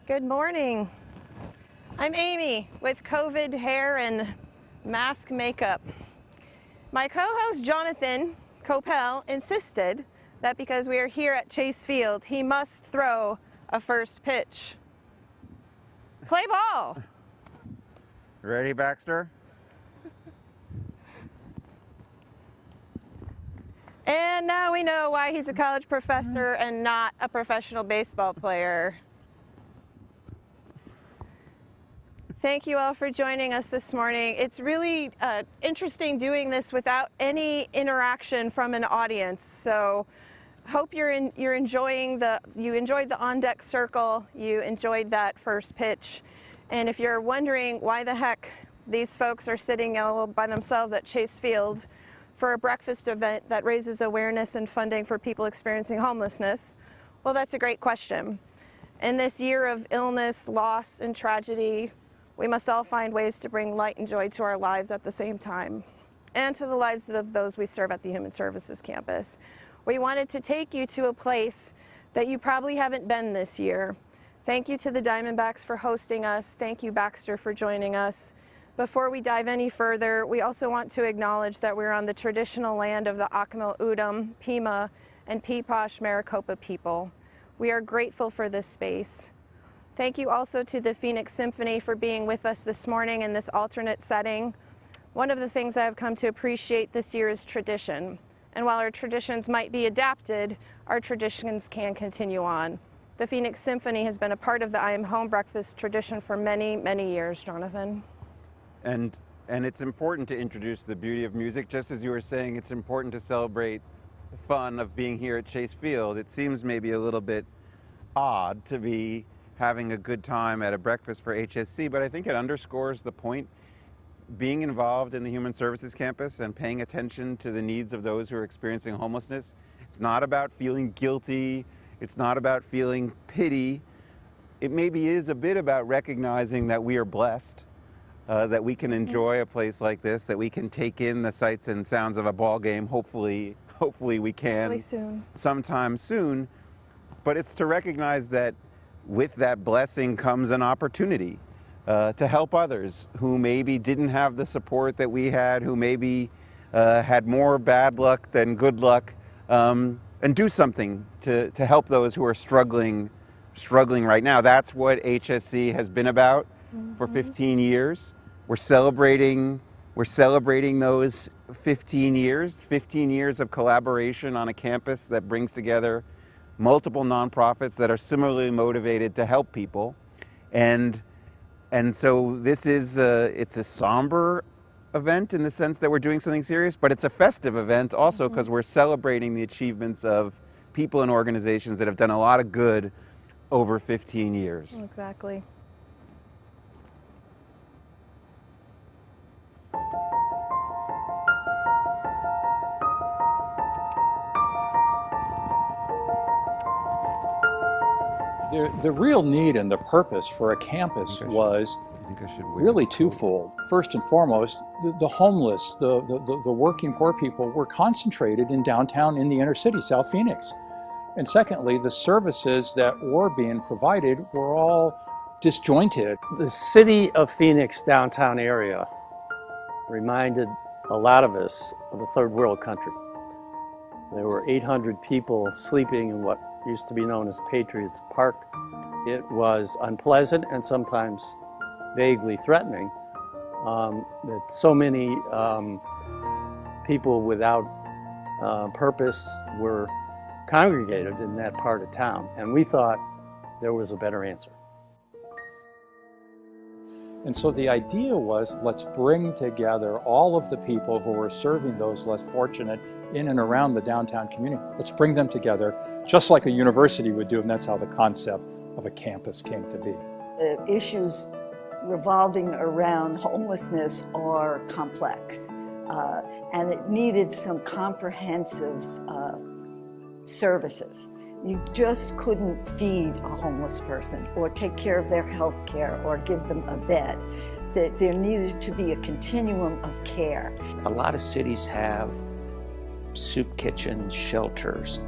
Good morning. I'm Amy with COVID hair and mask makeup. My co-host Jonathan Coppell insisted that because we are here at Chase Field, he must throw a first pitch. Play ball. Ready, Baxter? And now we know why he's a college professor and not a professional baseball player. Thank you all for joining us this morning. It's really interesting doing this without any interaction from an audience. So hope you enjoyed the on-deck circle, you enjoyed that first pitch. And if you're wondering why the heck these folks are sitting all by themselves at Chase Field for a breakfast event that raises awareness and funding for people experiencing homelessness, well, that's a great question. In this year of illness, loss, and tragedy, we must all find ways to bring light and joy to our lives at the same time, and to the lives of those we serve at the Human Services campus. We wanted to take you to a place that you probably haven't been this year. Thank you to the Diamondbacks for hosting us. Thank you, Baxter, for joining us. Before we dive any further, we also want to acknowledge that we're on the traditional land of the Akimel O'odham, Pima, and Peepash Maricopa people. We are grateful for this space. Thank you also to the Phoenix Symphony for being with us this morning in this alternate setting. One of the things I've come to appreciate this year is tradition. And while our traditions might be adapted, our traditions can continue on. The Phoenix Symphony has been a part of the I Am Home breakfast tradition for many, many years, Jonathan. And it's important to introduce the beauty of music. Just as you were saying, it's important to celebrate the fun of being here at Chase Field. It seems maybe a little bit odd to be having a good time at a breakfast for HSC, but I think it underscores the point. Being involved in the Human Services campus and paying attention to the needs of those who are experiencing homelessness, it's not about feeling guilty, it's not about feeling pity. It maybe is a bit about recognizing that we are blessed, that we can enjoy a place like this, that we can take in the sights and sounds of a ball game. Hopefully we can sometime soon. But it's to recognize that with that blessing comes an opportunity to help others who maybe didn't have the support that we had, who maybe had more bad luck than good luck, and do something to help those who are struggling right now. That's what HSC has been about for 15 years. We're celebrating those 15 years of collaboration on a campus that brings together multiple nonprofits that are similarly motivated to help people. And so this is it's a somber event in the sense that we're doing something serious, but it's a festive event also because we're celebrating the achievements of people and organizations that have done a lot of good over 15 years. Exactly. The real need and the purpose for a campus was really twofold. First and foremost, the homeless, the working poor people were concentrated in downtown in the inner city, South Phoenix. And secondly, the services that were being provided were all disjointed. The city of Phoenix downtown area reminded a lot of us of a third world country. There were 800 people sleeping in what used to be known as Patriots Park. It was unpleasant and sometimes vaguely threatening that so many people without purpose were congregated in that part of town, and we thought there was a better answer. And so the idea was, let's bring together all of the people who are serving those less fortunate in and around the downtown community. Let's bring them together, just like a university would do, and that's how the concept of a campus came to be. The issues revolving around homelessness are complex, and it needed some comprehensive services. You just couldn't feed a homeless person or take care of their health care or give them a bed. There needed to be a continuum of care. A lot of cities have soup kitchens, shelters.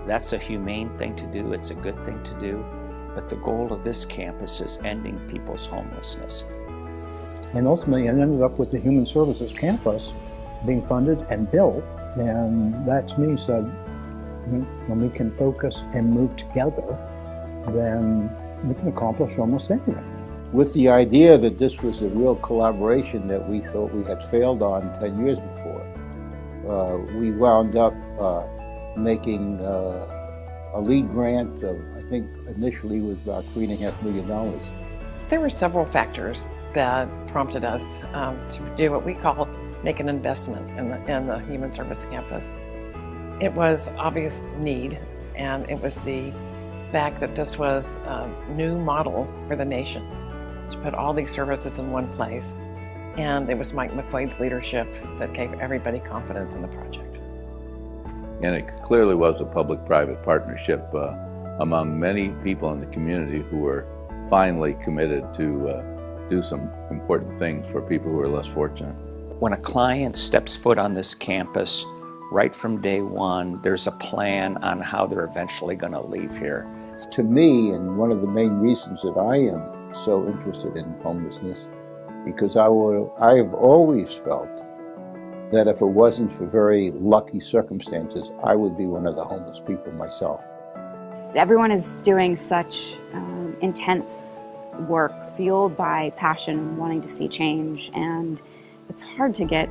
That's a humane thing to do. It's a good thing to do. But the goal of this campus is ending people's homelessness. And ultimately, it ended up with the Human Services campus being funded and built. And that to me said, when we can focus and move together, then we can accomplish almost anything. With the idea that this was a real collaboration that we thought we had failed on 10 years before, we wound up making a lead grant of, I think initially was about $3.5 million. There were several factors that prompted us to do what we call make an investment in the Human Service Campus. It was obvious need, and it was the fact that this was a new model for the nation to put all these services in one place. And it was Mike McQuaid's leadership that gave everybody confidence in the project. And it clearly was a public-private partnership among many people in the community who were finally committed to do some important things for people who are less fortunate. When a client steps foot on this campus, right from day one, there's a plan on how they're eventually going to leave here. To me, and one of the main reasons that I am so interested in homelessness, because I have always felt that if it wasn't for very lucky circumstances, I would be one of the homeless people myself. Everyone is doing such intense work, fueled by passion and wanting to see change, and it's hard to get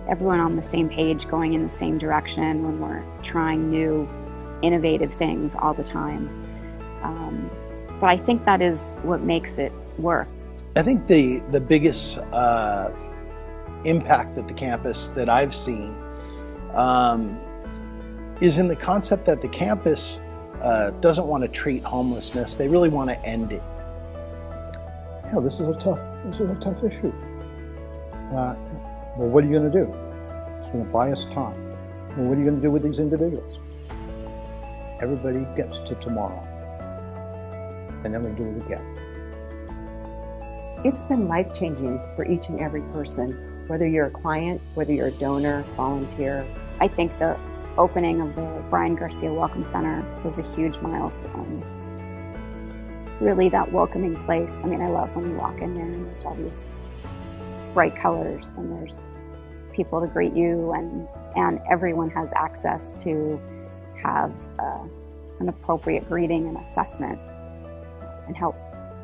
everyone on the same page, going in the same direction when we're trying new, innovative things all the time. But I think that is what makes it work. I think the biggest impact at the campus that I've seen is in the concept that the campus doesn't want to treat homelessness. They really want to end it. Yeah, this is a tough issue. Well, what are you going to do? It's going to buy us time. Well, what are you going to do with these individuals? Everybody gets to tomorrow, and then we do it again. It's been life-changing for each and every person, whether you're a client, whether you're a donor, volunteer. I think the opening of the Brian Garcia Welcome Center was a huge milestone. Really that welcoming place. I mean, I love when you walk in there and there's all these bright colors and there's people to greet you, and everyone has access to have an appropriate greeting and assessment and help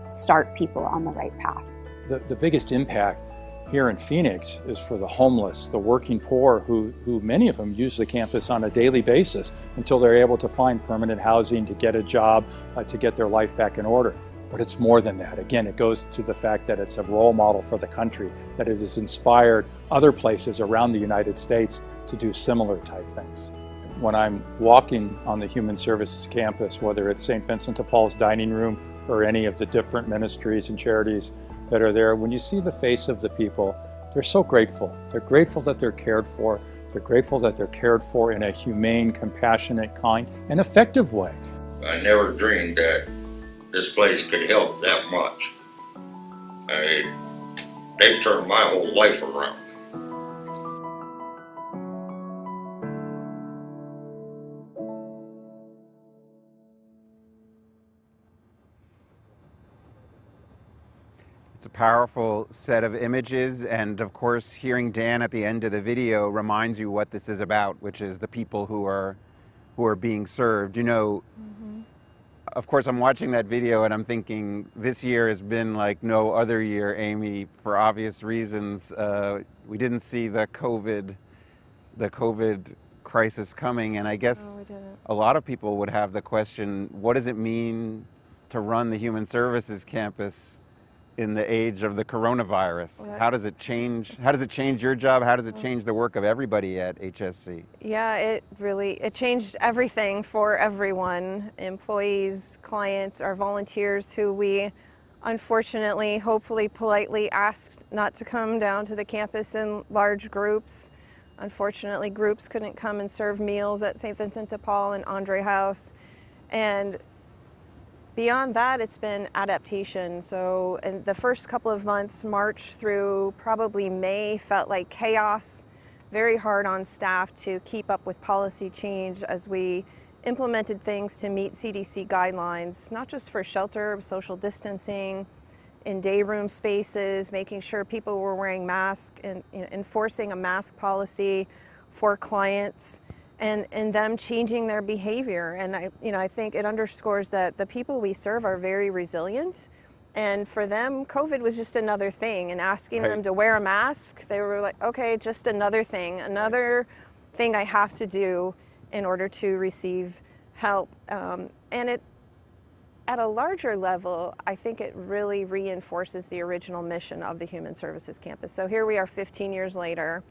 start people on the right path. The biggest impact here in Phoenix is for the homeless, the working poor, who many of them use the campus on a daily basis until they're able to find permanent housing, to get a job, to get their life back in order. But it's more than that. Again, it goes to the fact that it's a role model for the country, that it has inspired other places around the United States to do similar type things. When I'm walking on the Human Services campus, whether it's St. Vincent de Paul's dining room or any of the different ministries and charities that are there, when you see the face of the people, they're so grateful. They're grateful that they're cared for. They're grateful that they're cared for in a humane, compassionate, kind, and effective way. I never dreamed that this place could help that much. They've turned my whole life around. It's a powerful set of images, and of course hearing Dan at the end of the video reminds you what this is about, which is the people who are being served. You know, of course I'm watching that video and I'm thinking this year has been like no other year, Amy, for obvious reasons. We didn't see the COVID crisis coming, and I guess a lot of people would have the question, what does it mean to run the Human Services campus in the age of the coronavirus? How does it change? How does it change your job? How does it change the work of everybody at HSC? Yeah, it changed everything for everyone. Employees, clients, our volunteers who we unfortunately, hopefully politely asked not to come down to the campus in large groups. Unfortunately, groups couldn't come and serve meals at St. Vincent de Paul and Andre House. And beyond that, it's been adaptation. So in the first couple of months, March through probably May, felt like chaos, very hard on staff to keep up with policy change as we implemented things to meet CDC guidelines, not just for shelter, social distancing, in day room spaces, making sure people were wearing masks and enforcing a mask policy for clients, and them changing their behavior. And I think it underscores that the people we serve are very resilient. And for them, COVID was just another thing, and asking them to wear a mask, they were like, okay, just another thing I have to do in order to receive help. And it, at a larger level, I think it really reinforces the original mission of the Human Services Campus. So here we are 15 years later,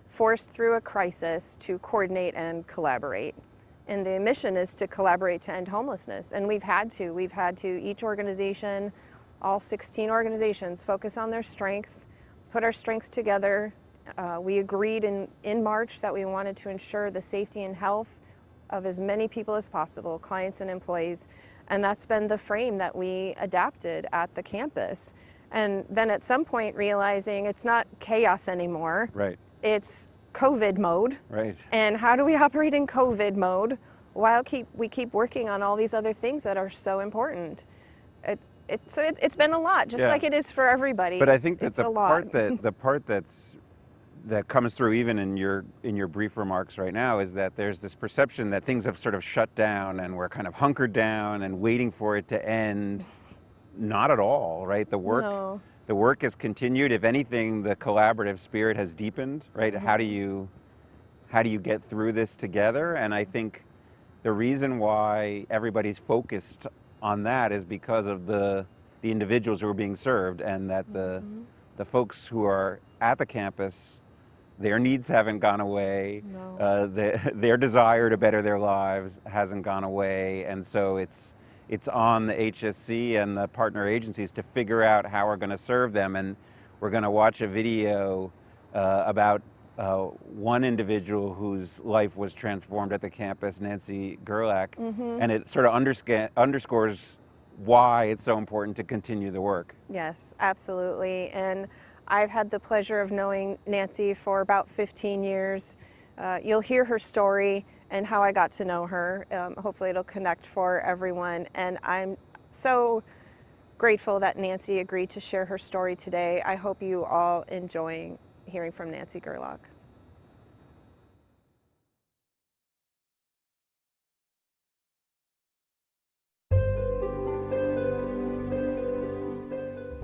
forced through a crisis to coordinate and collaborate. And the mission is to collaborate to end homelessness. And we've had to, each organization, all 16 organizations, focus on their strength, put our strengths together. We agreed in March that we wanted to ensure the safety and health of as many people as possible, clients and employees. And that's been the frame that we adapted at the campus. And then at some point realizing it's not chaos anymore. Right. It's COVID mode. Right. And how do we operate in COVID mode while we keep working on all these other things that are so important? So it's been a lot, just like it is for everybody. But I think that the part that comes through even in your brief remarks right now is that there's this perception that things have sort of shut down and we're kind of hunkered down and waiting for it to end. Not at all, right? The work has continued. If anything, the collaborative spirit has deepened, right? Mm-hmm. How do you get through this together? And I think the reason why everybody's focused on that is because of the individuals who are being served, and that the folks who are at the campus, their needs haven't gone away. No. Their desire to better their lives hasn't gone away, and so it's on the HSC and the partner agencies to figure out how we're going to serve them. And we're going to watch a video about one individual whose life was transformed at the campus, Nancy Gerlach, and it sort of underscores why it's so important to continue the work. Yes, absolutely. And I've had the pleasure of knowing Nancy for about 15 years. You'll hear her story and how I got to know her. Hopefully it'll connect for everyone. And I'm so grateful that Nancy agreed to share her story today. I hope you all enjoy hearing from Nancy Gerlach.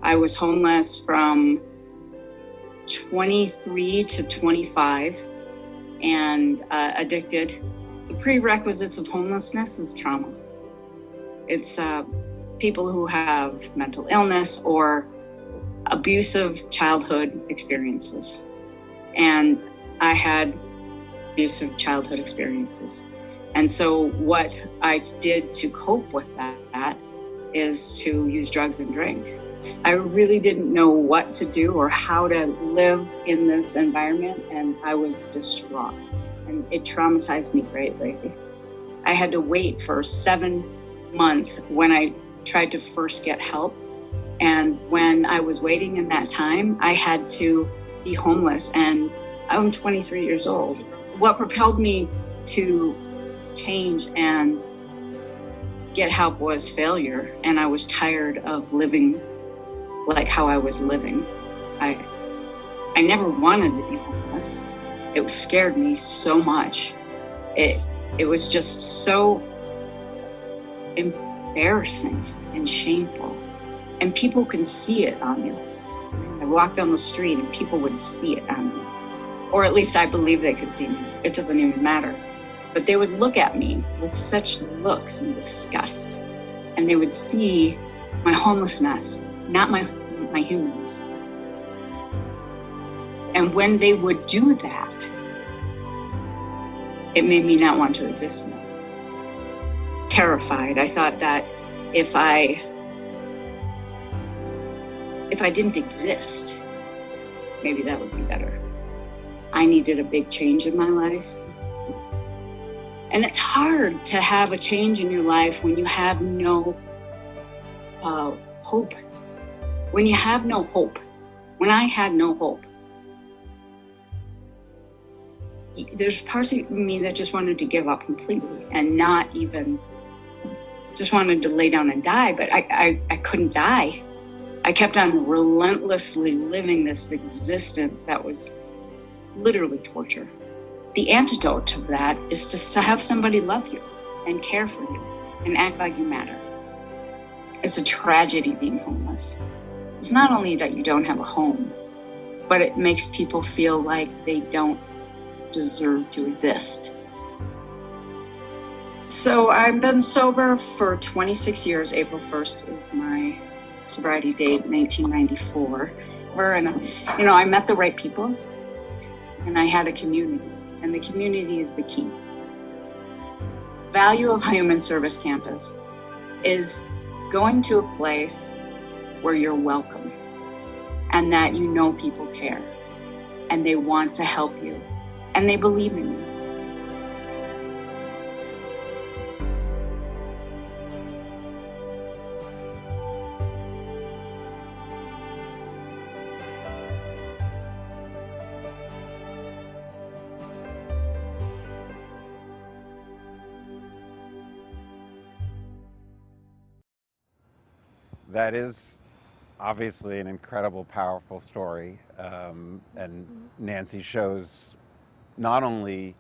I was homeless from 23 to 25 and addicted. The prerequisites of homelessness is trauma. It's people who have mental illness or abusive childhood experiences. And I had abusive childhood experiences. And so what I did to cope with that is to use drugs and drink. I really didn't know what to do or how to live in this environment, and I was distraught, and it traumatized me greatly. I had to wait for 7 months when I tried to first get help, and when I was waiting in that time, I had to be homeless, and I'm 23 years old. What propelled me to change and get help was failure, and I was tired of living like how I was living. I never wanted to be homeless. It scared me so much. It was just so embarrassing and shameful. And people can see it on you. I walked down the street and people would see it on me. Or at least I believe they could see me. It doesn't even matter. But they would look at me with such looks and disgust. And they would see my homelessness, not my humanness. And when they would do that, it made me not want to exist more. Terrified. I thought that if I didn't exist, maybe that would be better. I needed a big change in my life. And it's hard to have a change in your life when you have no hope. When you have no hope. When I had no hope. there's parts of me that just wanted to give up completely and not even, just wanted to lay down and die, but I couldn't die. I kept on relentlessly living this existence that was literally torture. The antidote to that is to have somebody love you and care for you and act like you matter. It's a tragedy being homeless. It's not only that you don't have a home, but it makes people feel like they don't deserve to exist. So I've been sober for 26 years. April 1st is my sobriety date, 1994. I met the right people and I had a community, and the community is the key. Value of Human Service Campus is going to a place where you're welcome and that you know people care and they want to help you and they believe in you. That is obviously an incredible, powerful story. And Nancy shows not only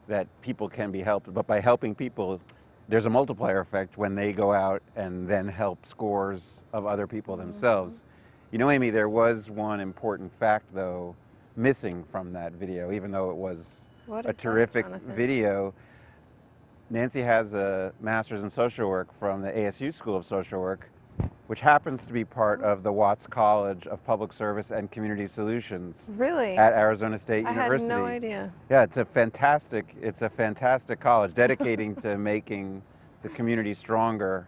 that people can be helped, but by helping people, there's a multiplier effect when they go out and then help scores of other people themselves. You know, Amy, there was one important fact, though, missing from that video, even though it was a terrific video. Nancy has a master's in social work from the ASU School of Social Work, which happens to be part of the Watts College of Public Service and Community Solutions. Really? At Arizona State University. I had no idea. Yeah, it's a fantastic college dedicating to making the community stronger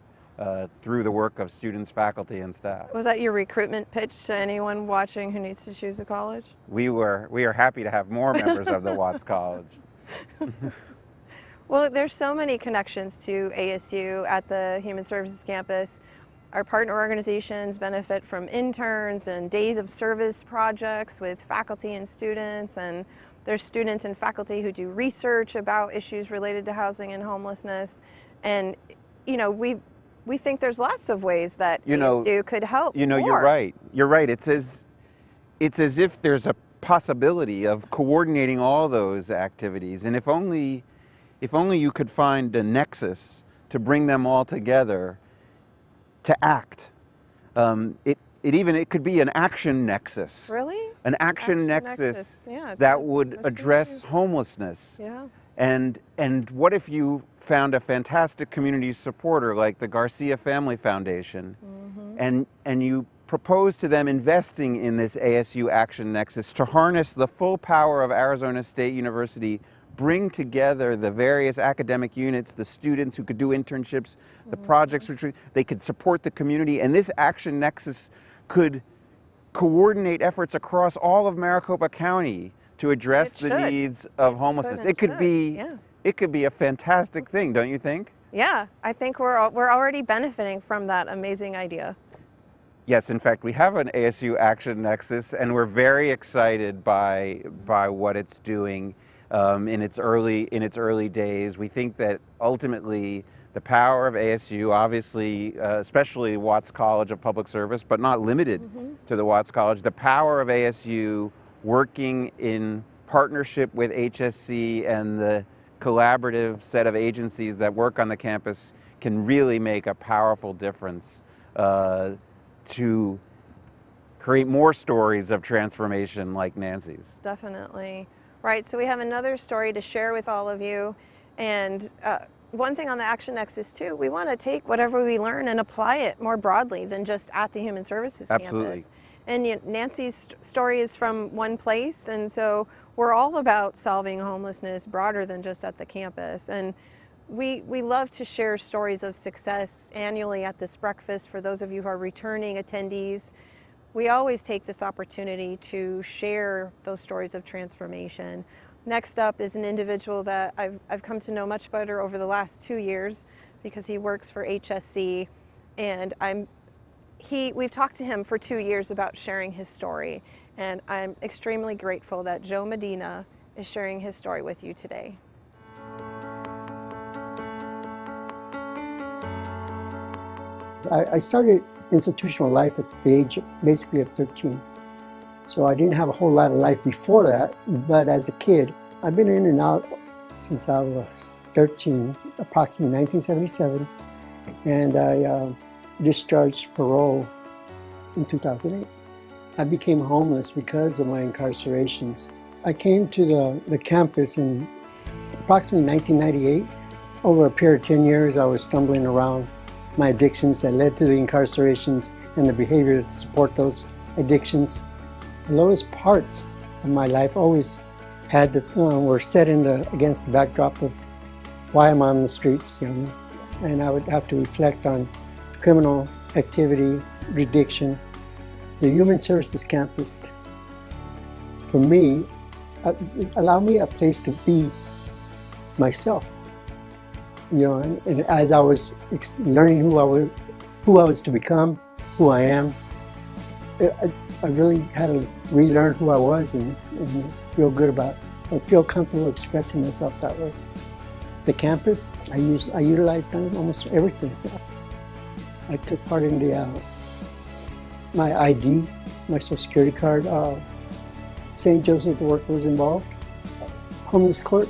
through the work of students, faculty, and staff. Was that your recruitment pitch to anyone watching who needs to choose a college? We are happy to have more members of the Watts College. Well, there's so many connections to ASU at the Human Services campus. Our partner organizations benefit from interns and days of service projects with faculty and students, and there's students and faculty who do research about issues related to housing and homelessness. And we think there's lots of ways that ASU could help. You're right. You're right. It's as if there's a possibility of coordinating all those activities, and if only you could find a nexus to bring them all together to act. It could be an action nexus. Really? An action nexus yeah, that would address homelessness. Yeah. And what if you found a fantastic community supporter like the Garcia Family Foundation, and you proposed to them investing in this ASU Action Nexus to harness the full power of Arizona State University, bring together the various academic units, the students who could do internships, the projects which they could support the community, and this Action Nexus could coordinate efforts across all of Maricopa County to address the needs of homelessness. It could be a fantastic thing, don't you think? Yeah, I think we're already benefiting from that amazing idea. Yes, in fact, we have an ASU Action Nexus, and we're very excited by what it's doing. In its early days. We think that ultimately the power of ASU, obviously, especially Watts College of Public Service, but not limited to the Watts College, the power of ASU working in partnership with HSC and the collaborative set of agencies that work on the campus can really make a powerful difference to create more stories of transformation like Nancy's. Definitely. Right, so we have another story to share with all of you, and one thing on the Action Nexus too, we want to take whatever we learn and apply it more broadly than just at the Human Services campus. And Nancy's story is from one place, and so we're all about solving homelessness broader than just at the campus. And we love to share stories of success annually at this breakfast for those of you who are returning attendees. We always take this opportunity to share those stories of transformation. Next up is an individual that I've come to know much better over the last 2 years because he works for HSC, and we've talked to him for 2 years about sharing his story, and I'm extremely grateful that Joe Medina is sharing his story with you today. I started institutional life at the age basically of 13. So I didn't have a whole lot of life before that, but as a kid, I've been in and out since I was 13, approximately 1977, and I discharged parole in 2008. I became homeless because of my incarcerations. I came to the campus in approximately 1998. Over a period of 10 years, I was stumbling around my addictions that led to the incarcerations and the behavior to support those addictions. The lowest parts of my life always were set against the backdrop of why I'm on the streets, and I would have to reflect on criminal activity, addiction. The Human Services Campus, for me, allowed me a place to be myself. And as I was learning who I was to become, who I am, I really had to relearn who I was and feel good about it. I feel comfortable expressing myself that way. The campus, I utilized almost everything. I took part in my ID, my Social Security card. St. Joseph, the work was involved. Homeless court.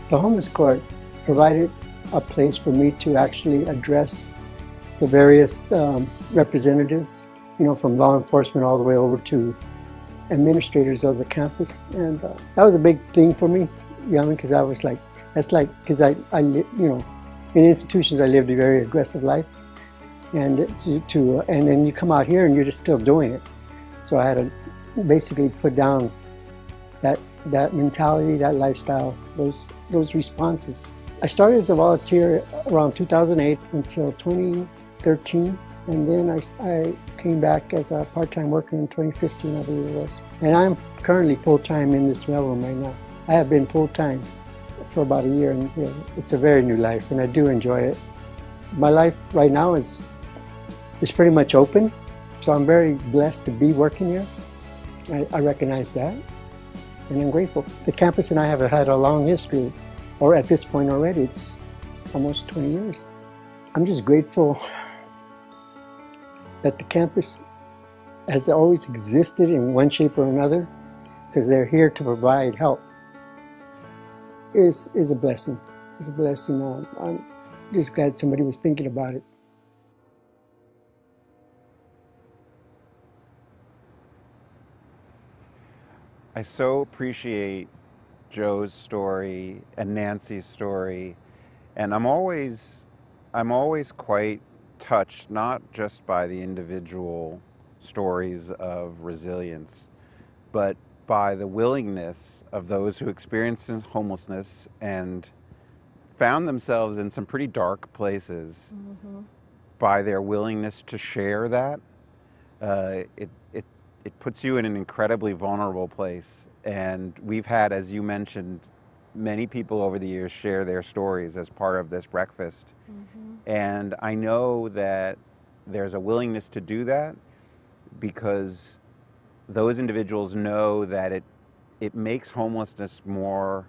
The homeless court provided a place for me to actually address the various representatives, from law enforcement all the way over to administrators of the campus. And that was a big thing for me, because I was like, because I in institutions I lived a very aggressive life, and and then you come out here and you're just still doing it. So I had to basically put down that mentality, that lifestyle, those responses. I started as a volunteer around 2008 until 2013, and then I came back as a part-time worker in 2015, I believe it was. And I'm currently full-time in this mailroom right now. I have been full-time for about a year, and it's a very new life, and I do enjoy it. My life right now is pretty much open, so I'm very blessed to be working here. I recognize that, and I'm grateful. The campus and I have had a long history, or at this point already, it's almost 20 years. I'm just grateful that the campus has always existed in one shape or another, because they're here to provide help. Is a blessing. It's a blessing. I'm just glad somebody was thinking about it. I so appreciate Joe's story and Nancy's story, and I'm always quite touched, not just by the individual stories of resilience, but by the willingness of those who experienced homelessness and found themselves in some pretty dark places, by their willingness to share that. It puts you in an incredibly vulnerable place. And we've had, as you mentioned, many people over the years share their stories as part of this breakfast. And I know that there's a willingness to do that because those individuals know that it makes homelessness more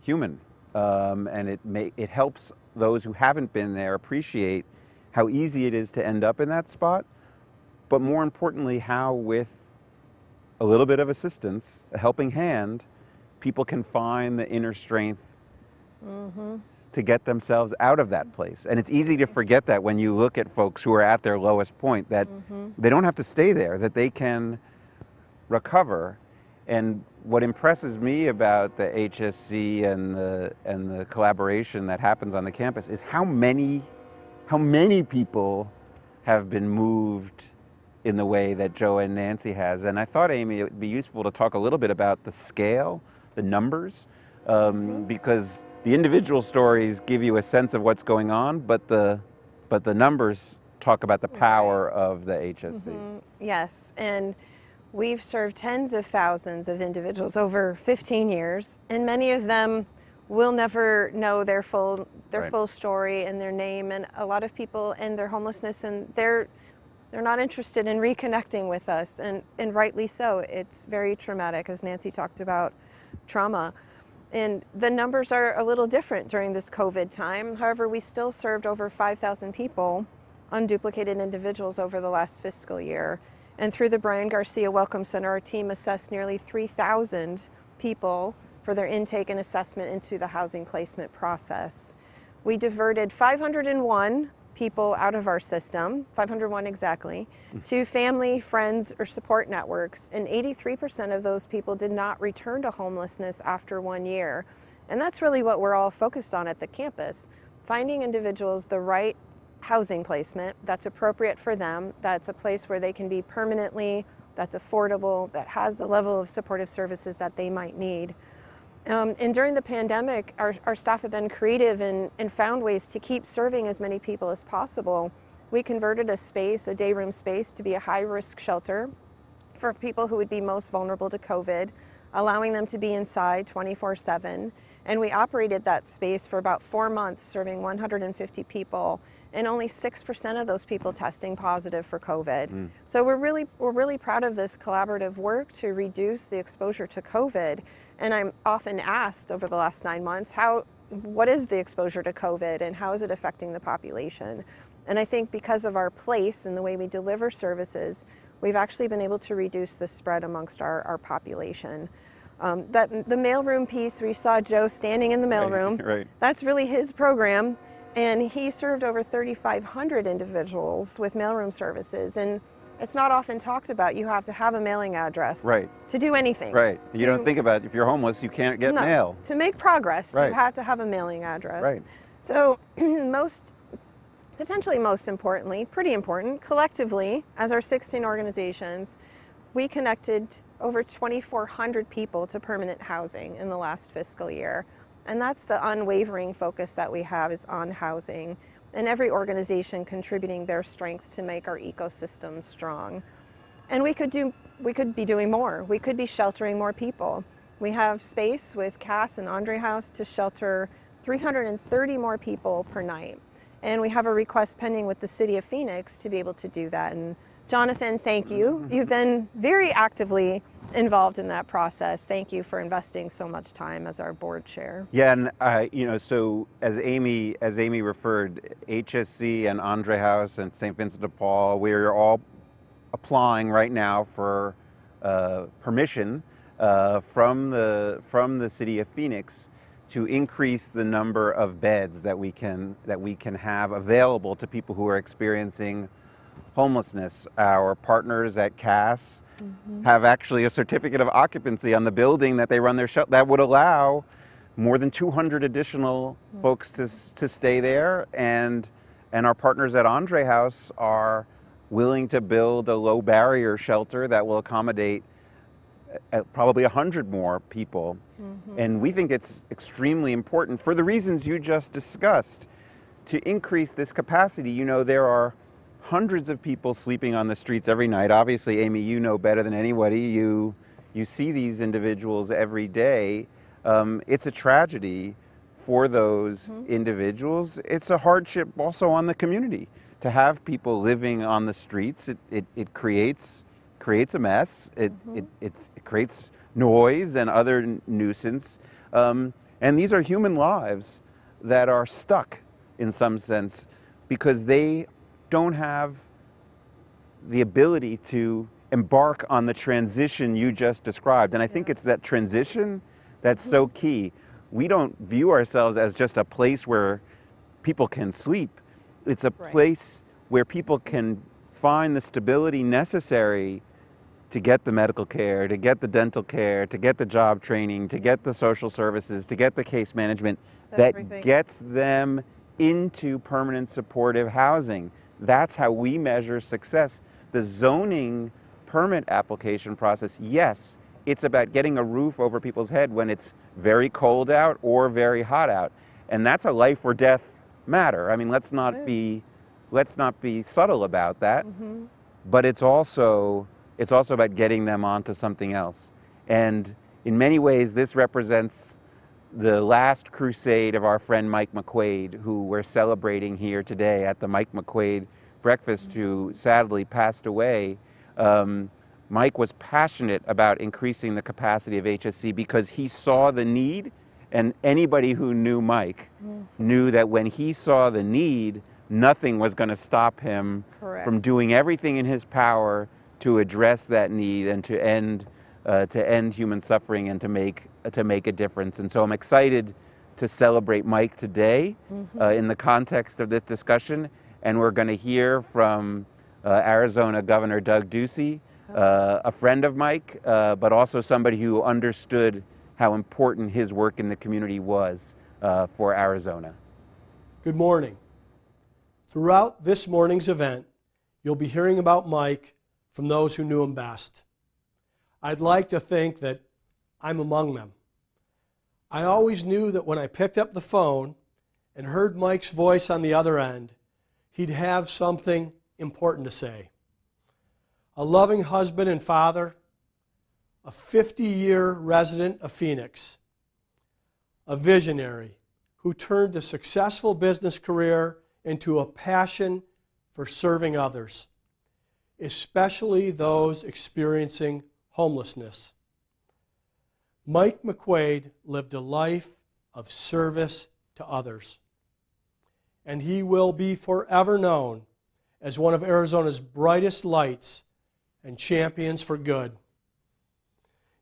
human. And it helps those who haven't been there appreciate how easy it is to end up in that spot, but more importantly, how with a little bit of assistance, a helping hand, people can find the inner strength to get themselves out of that place. And it's easy to forget that when you look at folks who are at their lowest point, that they don't have to stay there, that they can recover. And what impresses me about the HSC and the collaboration that happens on the campus is how many people have been moved in the way that Joe and Nancy has. And I thought, Amy, it would be useful to talk a little bit about the scale, the numbers, because the individual stories give you a sense of what's going on, but the numbers talk about the power of the HSC. Yes, and we've served tens of thousands of individuals over 15 years, and many of them will never know their full story and their name, and a lot of people end their homelessness and they're not interested in reconnecting with us, and rightly so. It's very traumatic, as Nancy talked about trauma. And the numbers are a little different during this COVID time. However, we still served over 5,000 people, unduplicated individuals, over the last fiscal year. And through the Brian Garcia Welcome Center, our team assessed nearly 3,000 people for their intake and assessment into the housing placement process. We diverted 501 people out of our system, 501 exactly, to family, friends, or support networks, and 83% of those people did not return to homelessness after 1 year. And that's really what we're all focused on at the campus, finding individuals the right housing placement that's appropriate for them, that's a place where they can be permanently, that's affordable, that has the level of supportive services that they might need. And during the pandemic, our staff have been creative and found ways to keep serving as many people as possible. We converted a space, a day room space, to be a high-risk shelter for people who would be most vulnerable to COVID, allowing them to be inside 24/7. And we operated that space for about 4 months, serving 150 people, and only 6% of those people testing positive for COVID. So we're really proud of this collaborative work to reduce the exposure to COVID. And I'm often asked over the last 9 months, what is the exposure to COVID and how is it affecting the population? And I think because of our place and the way we deliver services, we've actually been able to reduce the spread amongst our population. The mailroom piece, where you saw Joe standing in the mailroom, Right. That's really his program. And he served over 3,500 individuals with mailroom services. And it's not often talked about. You have to have a mailing address to do anything. Right. You don't think about it. If you're homeless, you can't get mail. To make progress, you have to have a mailing address. Right. So potentially most importantly, pretty important, collectively, as our 16 organizations, we connected over 2,400 people to permanent housing in the last fiscal year. And that's the unwavering focus that we have, is on housing, and every organization contributing their strengths to make our ecosystem strong. And we could be doing more. We could be sheltering more people. We have space with Cass and Andre House to shelter 330 more people per night. And we have a request pending with the City of Phoenix to be able to do that. And Jonathan, thank you. You've been very actively involved in that process. Thank you for investing so much time as our board chair. Yeah, and so as Amy referred, HSC and Andre House and St. Vincent de Paul, we're all applying right now for permission from the City of Phoenix to increase the number of beds that we can have available to people who are experiencing homelessness. Our partners at Cass have actually a certificate of occupancy on the building that they run their shelter that would allow more than 200 additional folks to stay there, and our partners at Andre House are willing to build a low barrier shelter that will accommodate probably 100 more people. And we think it's extremely important, for the reasons you just discussed, to increase this capacity. You know, there are hundreds of people sleeping on the streets every night. Obviously, Amy, you know better than anybody. You see these individuals every day. It's a tragedy for those individuals. It's a hardship also on the community to have people living on the streets. It creates a mess. It creates noise and other nuisance. And these are human lives that are stuck in some sense because they don't have the ability to embark on the transition you just described. And I think it's that transition that's so key. We don't view ourselves as just a place where people can sleep. It's a place where people can find the stability necessary to get the medical care, to get the dental care, to get the job training, to get the social services, to get the case management that gets them into permanent supportive housing. That's how we measure success. The zoning permit application process, yes, it's about getting a roof over people's head when it's very cold out or very hot out. And that's a life or death matter. I mean, let's not be subtle about that. But it's also about getting them onto something else. And in many ways, this represents the last crusade of our friend Mike McQuaid, who we're celebrating here today at the Mike McQuaid breakfast, who sadly passed away. Mike was passionate about increasing the capacity of HSC because he saw the need And anybody who knew Mike knew that when he saw the need, nothing was going to stop him from doing everything in his power to address that need and to end human suffering and to make a difference. And so I'm excited to celebrate Mike today in the context of this discussion. And we're going to hear from Arizona Governor Doug Ducey, a friend of Mike, but also somebody who understood how important his work in the community was for Arizona. Good morning. Throughout this morning's event, you'll be hearing about Mike from those who knew him best. I'd like to think that I'm among them. I always knew that when I picked up the phone and heard Mike's voice on the other end, he'd have something important to say. A loving husband and father, a 50-year resident of Phoenix, a visionary who turned a successful business career into a passion for serving others, especially those experiencing homelessness. Mike McQuaid lived a life of service to others, and he will be forever known as one of Arizona's brightest lights and champions for good.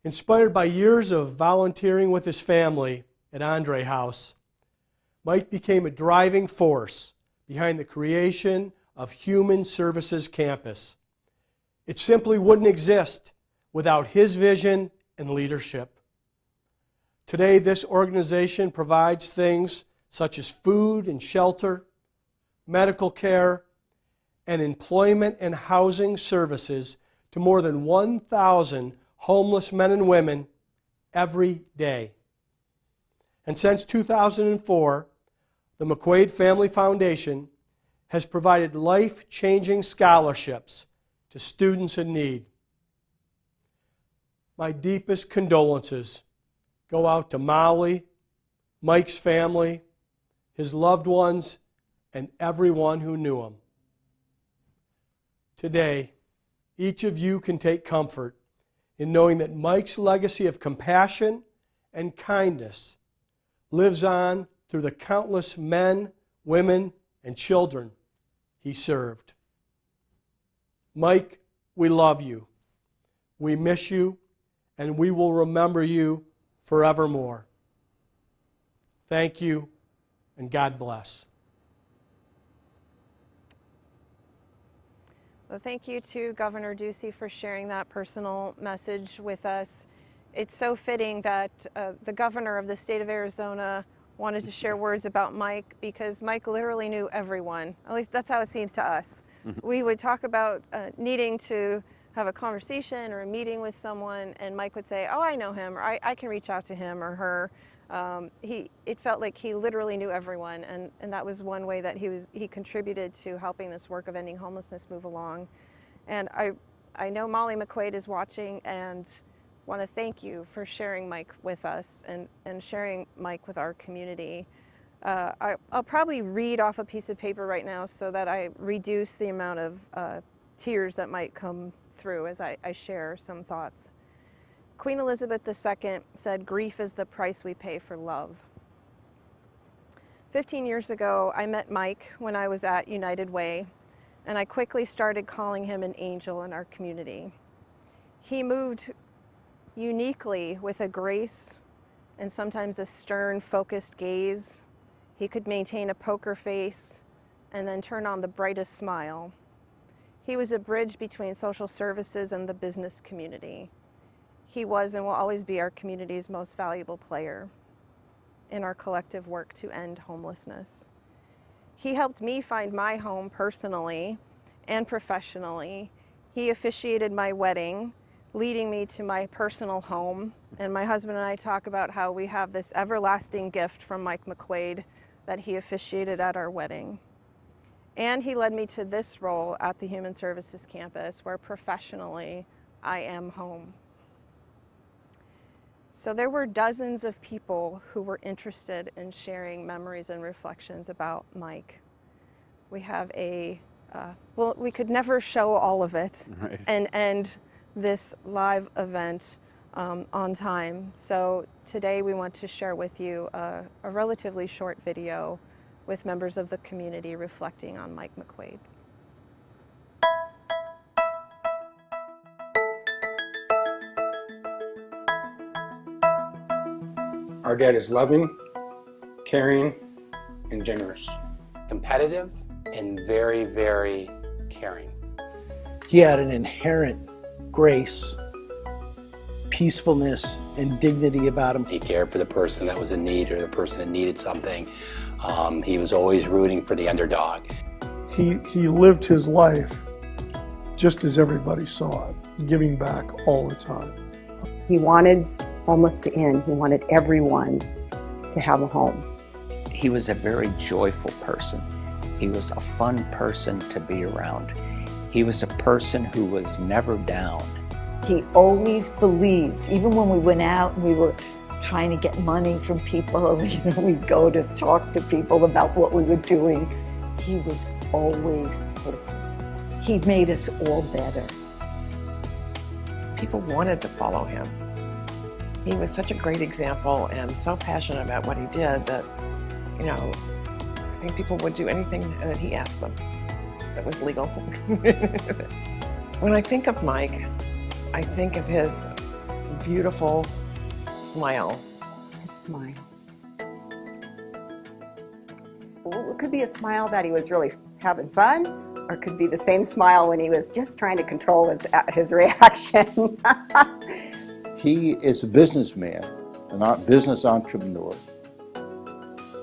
Inspired by years of volunteering with his family at Andre House, Mike became a driving force behind the creation of Human Services Campus. It simply wouldn't exist without his vision and leadership. Today, this organization provides things such as food and shelter, medical care, and employment and housing services to more than 1,000 homeless men and women every day. And since 2004, the McQuaid Family Foundation has provided life-changing scholarships to students in need. My deepest condolences go out to Molly, Mike's family, his loved ones, and everyone who knew him. Today, each of you can take comfort in knowing that Mike's legacy of compassion and kindness lives on through the countless men, women, and children he served. Mike, we love you. We miss you, and we will remember you forevermore. Thank you, and God bless. Well, thank you to Governor Ducey for sharing that personal message with us. It's so fitting that the governor of the state of Arizona wanted to share words about Mike, because Mike literally knew everyone. At least that's how it seems to us. We would talk about needing to have a conversation or a meeting with someone, and Mike would say, oh, I know him, or I can reach out to him or her. It felt like he literally knew everyone, and that was one way that he contributed to helping this work of ending homelessness move along. And I know Molly McQuaid is watching, and want to thank you for sharing Mike with us and sharing Mike with our community. I'll probably read off a piece of paper right now so that I reduce the amount of tears that might come through as I share some thoughts. Queen Elizabeth II said, "Grief is the price we pay for love." 15 years ago, I met Mike when I was at United Way, and I quickly started calling him an angel in our community. He moved uniquely with a grace and sometimes a stern, focused gaze. He could maintain a poker face and then turn on the brightest smile. He was a bridge between social services and the business community. He was and will always be our community's most valuable player in our collective work to end homelessness. He helped me find my home personally and professionally. He officiated my wedding, leading me to my personal home. And my husband and I talk about how we have this everlasting gift from Mike McQuaid that he officiated at our wedding. And he led me to this role at the Human Services Campus, where professionally I am home. So there were dozens of people who were interested in sharing memories and reflections about Mike. We have we could never show all of it and end this live event on time. So today we want to share with you a relatively short video with members of the community reflecting on Mike McQuaid. Our dad is loving, caring, and generous. Competitive and very, very caring. He had an inherent grace, peacefulness, and dignity about him. He cared for the person that was in need or the person that needed something. He was always rooting for the underdog. He lived his life just as everybody saw it, giving back all the time. He wanted homeless to end. He wanted everyone to have a home. He was a very joyful person. He was a fun person to be around. He was a person who was never down. He always believed, even when we went out and we were trying to get money from people, we'd go to talk to people about what we were doing. He was always hopeful. He made us all better. People wanted to follow him. He was such a great example and so passionate about what he did that, I think people would do anything that he asked them that was legal. When I think of Mike, I think of his beautiful smile. His smile. Well, it could be a smile that he was really having fun, or it could be the same smile when he was just trying to control his reaction. He is a businessman, a business entrepreneur,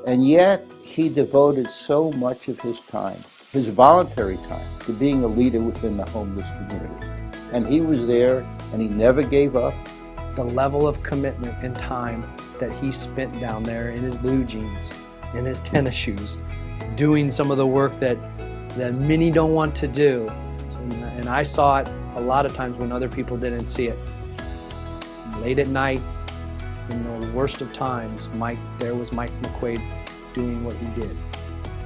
and yet he devoted so much of his time, his voluntary time, to being a leader within the homeless community. And he was there, and he never gave up. The level of commitment and time that he spent down there in his blue jeans, in his tennis shoes, doing some of the work that many don't want to do. And I saw it a lot of times when other people didn't see it. Late at night, in the worst of times, there was Mike McQuaid doing what he did.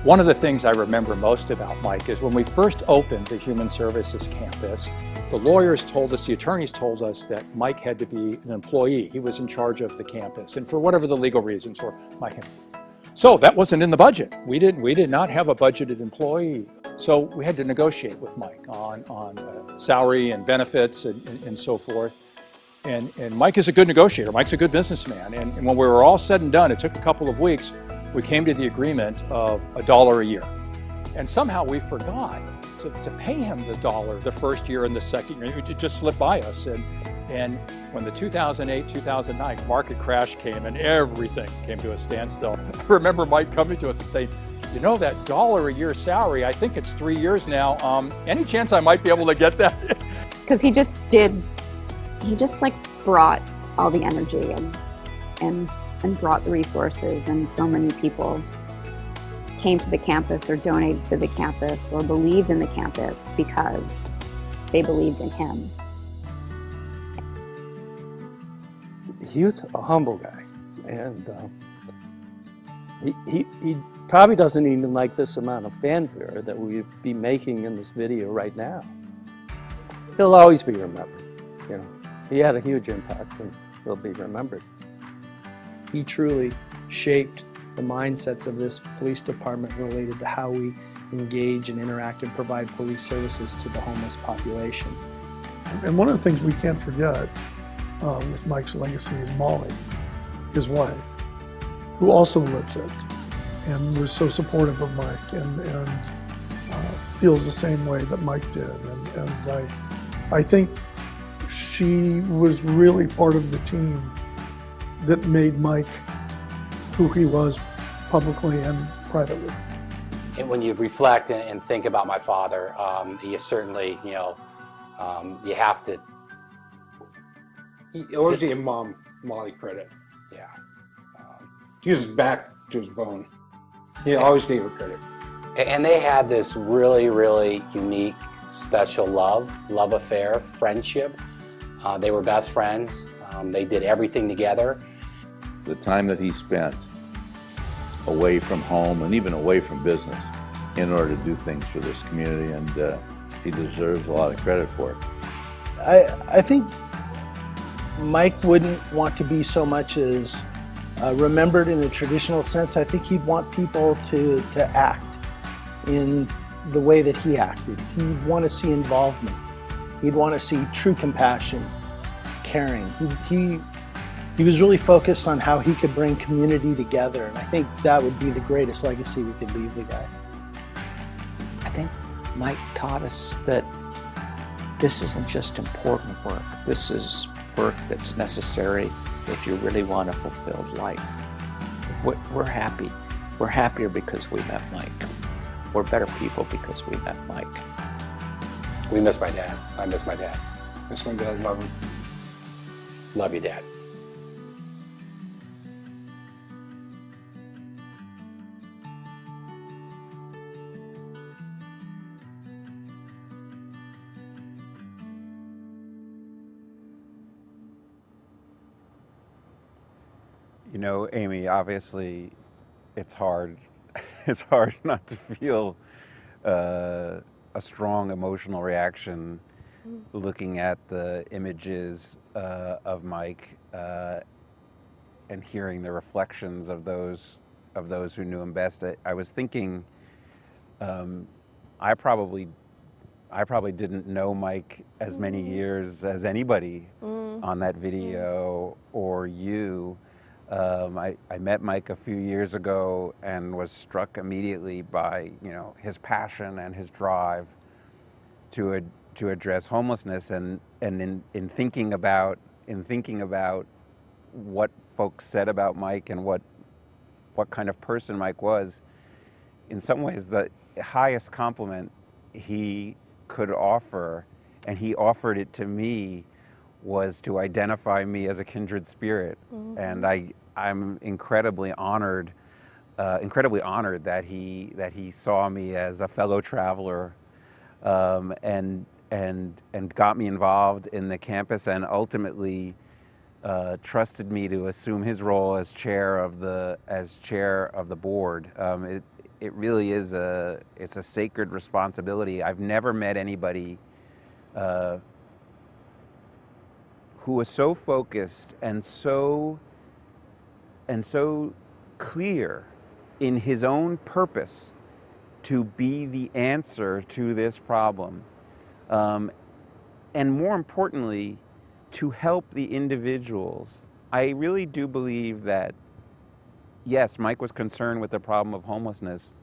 One of the things I remember most about Mike is when we first opened the Human Services campus, the lawyers told us, the attorneys told us that Mike had to be an employee. He was in charge of the campus, and for whatever the legal reasons were, Mike. So that wasn't in the budget. We did not have a budgeted employee. So we had to negotiate with Mike on salary and benefits and so forth. And Mike is a good negotiator. Mike's a good businessman. And when we were all said and done, it took a couple of weeks, we came to the agreement of $1 a year. And somehow we forgot to pay him the $1 the first year and the second year. It just slipped by us. And when the 2008-2009 market crash came and everything came to a standstill, I remember Mike coming to us and saying, that $1 a year salary, I think it's 3 years now. Any chance I might be able to get that? Because he just brought all the energy and brought the resources, and so many people came to the campus or donated to the campus or believed in the campus because they believed in him. He was a humble guy, and he probably doesn't even like this amount of fanfare that we'd be making in this video right now. He'll always be remembered. He had a huge impact, and he'll be remembered. He truly shaped the mindsets of this police department related to how we engage and interact and provide police services to the homeless population. And one of the things we can't forget with Mike's legacy is Molly, his wife, who also lives it and was so supportive of Mike and feels the same way that Mike did. And I think she was really part of the team that made Mike who he was publicly and privately. And when you reflect and think about my father, you certainly, you have to. He always gave Molly credit. Yeah. He was back to his bone. He always gave her credit. And they had this really, really unique, special love affair, friendship. They were best friends. They did everything together. The time that he spent away from home and even away from business in order to do things for this community, and he deserves a lot of credit for it. I think Mike wouldn't want to be so much as remembered in a traditional sense. I think he'd want people to act in the way that he acted. He'd want to see involvement. He'd want to see true compassion, caring. He was really focused on how he could bring community together, and I think that would be the greatest legacy we could leave the guy. I think Mike taught us that this isn't just important work. This is work that's necessary if you really want a fulfilled life. We're happy. We're happier because we met Mike. We're better people because we met Mike. We miss my dad. I miss my dad. Miss my dad. Love him. Love you, Dad. You know, Amy, obviously it's hard. It's hard not to feel a strong emotional reaction looking at the images of Mike and hearing the reflections of those who knew him best. I was thinking, I probably didn't know Mike as many years as anybody on that video or you. I met Mike a few years ago and was struck immediately by, you know, his passion and his drive to address homelessness, and in thinking about what folks said about Mike and what kind of person Mike was, in some ways the highest compliment he could offer, and he offered it to me, was to identify me as a kindred spirit. And I'm incredibly honored that he saw me as a fellow traveler, and got me involved in the campus, and ultimately trusted me to assume his role as chair of the board. It really is it's a sacred responsibility. I've never met anybody who was so focused and so clear in his own purpose to be the answer to this problem, and more importantly, to help the individuals. I really do believe that, yes, Mike was concerned with the problem of homelessness,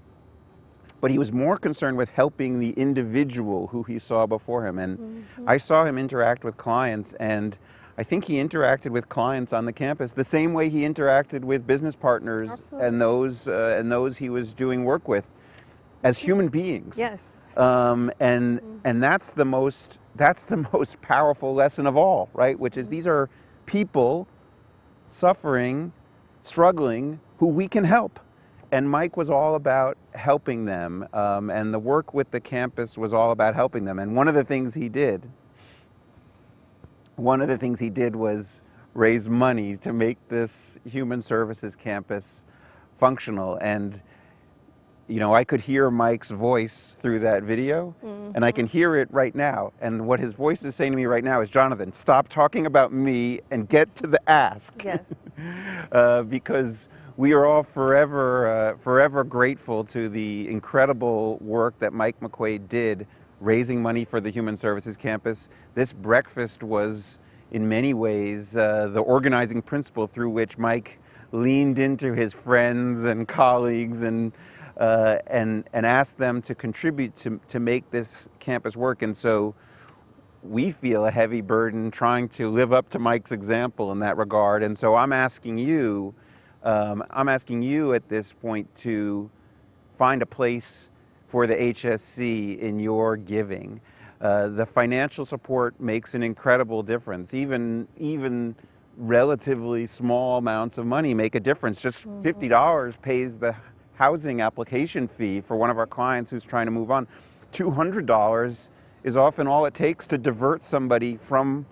but he was more concerned with helping the individual who he saw before him. And I saw him interact with clients, and I think he interacted with clients on the campus the same way he interacted with business partners and those he was doing work with, as human beings. Yes. And that's the most powerful lesson of all, right? Which is, these are people suffering, struggling, who we can help. And Mike was all about helping them, and the work with the campus was all about helping them. And one of the things he did was raise money to make this human services campus functional. And, you know, I could hear Mike's voice through that video, and I can hear it right now. And what his voice is saying to me right now is, Jonathan, stop talking about me and get to the ask. Yes. Because we are all forever grateful to the incredible work that Mike McQuaid did raising money for the Human Services Campus. This breakfast was, in many ways, the organizing principle through which Mike leaned into his friends and colleagues and asked them to contribute to make this campus work. And so we feel a heavy burden trying to live up to Mike's example in that regard. And so I'm asking you at this point to find a place for the HSC in your giving. The financial support makes an incredible difference. Even relatively small amounts of money make a difference. Just $50 pays the housing application fee for one of our clients who's trying to move on. $200 is often all it takes to divert somebody from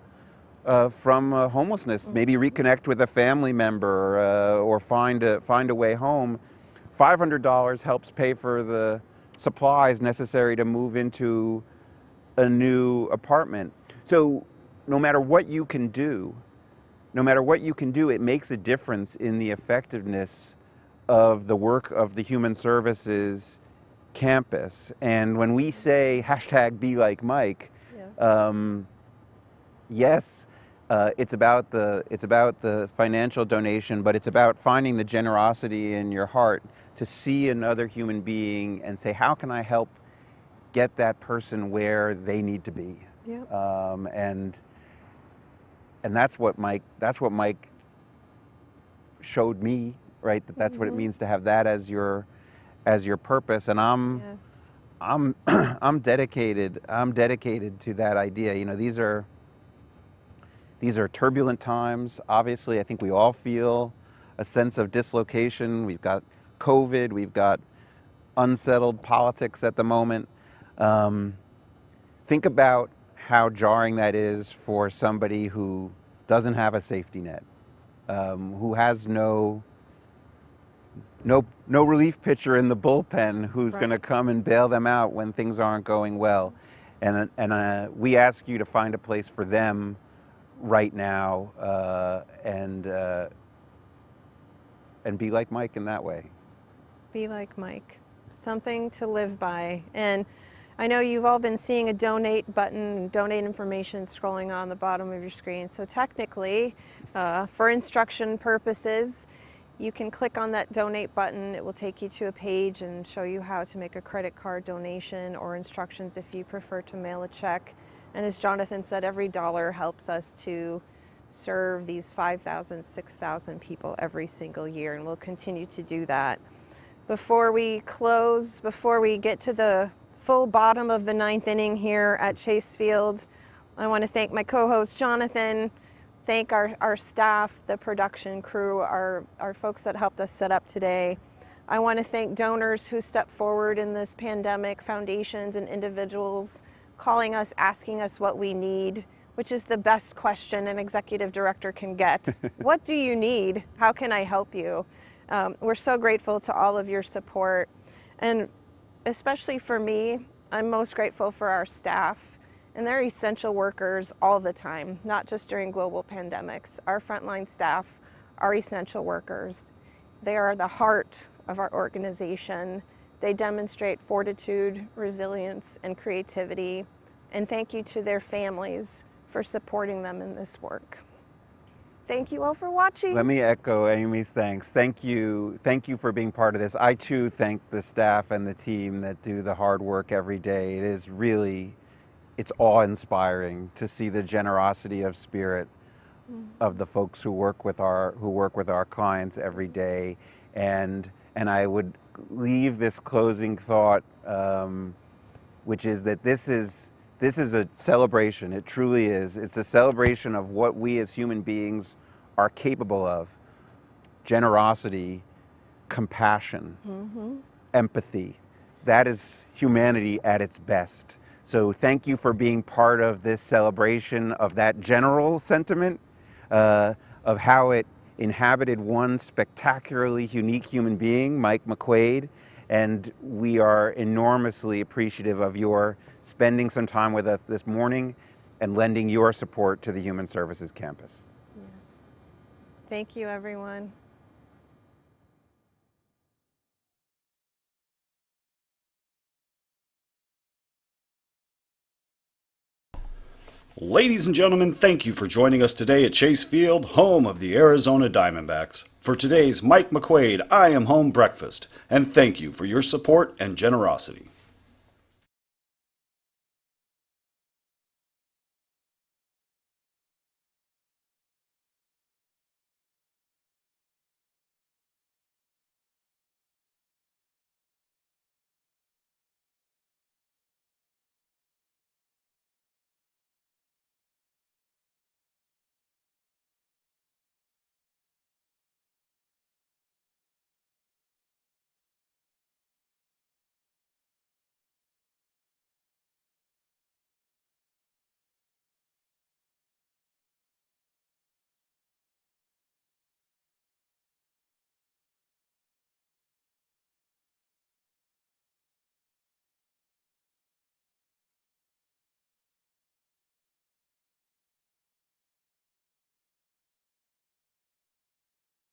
homelessness, maybe reconnect with a family member or find a way home. $500 helps pay for the supplies necessary to move into a new apartment. So no matter what you can do, no matter what you can do, it makes a difference in the effectiveness of the work of the Human Services campus. And when we say hashtag be like Mike, yes, it's about the financial donation, but it's about finding the generosity in your heart to see another human being and say, how can I help get that person where they need to be? Yep. And that's what Mike showed me, right? That's what it means to have that as your purpose. And I'm dedicated to that idea. You know, these are turbulent times. Obviously, I think we all feel a sense of dislocation. We've got COVID, we've got unsettled politics at the moment. Think about how jarring that is for somebody who doesn't have a safety net, who has no relief pitcher in the bullpen who's going to come and bail them out when things aren't going well. And we ask you to find a place for them right now, and be like Mike in that way. Be like Mike. Something to live by. And I know you've all been seeing a donate button, donate information scrolling on the bottom of your screen. So technically, for instruction purposes, you can click on that donate button. It will take you to a page and show you how to make a credit card donation, or instructions if you prefer to mail a check. And as Jonathan said, every dollar helps us to serve these 5,000, 6,000 people every single year, and we'll continue to do that. Before we close, before we get to the full bottom of the ninth inning here at Chase Field, I want to thank my co-host Jonathan, thank our staff, the production crew, our folks that helped us set up today. I want to thank donors who stepped forward in this pandemic, foundations and individuals calling us, asking us what we need, which is the best question an executive director can get. What do you need? How can I help you? We're so grateful to all of your support. And especially for me, I'm most grateful for our staff. And they're essential workers all the time, not just during global pandemics. Our frontline staff are essential workers. They are the heart of our organization. They demonstrate fortitude, resilience, and creativity. And thank you to their families for supporting them in this work. Thank you all for watching. Let me echo Amy's thanks. Thank you for being part of this. I too thank the staff and the team that do the hard work every day. It is really, it's awe-inspiring to see the generosity of spirit of the folks who work with our clients every day. And I would leave this closing thought, which is that this is a celebration. It truly is. It's a celebration of what we as human beings are capable of: generosity, compassion, empathy. That is humanity at its best. So thank you for being part of this celebration of that general sentiment, of how it inhabited one spectacularly unique human being, Mike McQuaid. And we are enormously appreciative of your spending some time with us this morning and lending your support to the Human Services Campus. Yes. Thank you, everyone. Ladies and gentlemen, thank you for joining us today at Chase Field, home of the Arizona Diamondbacks. For today's Mike McQuaid I Am Home breakfast, and thank you for your support and generosity.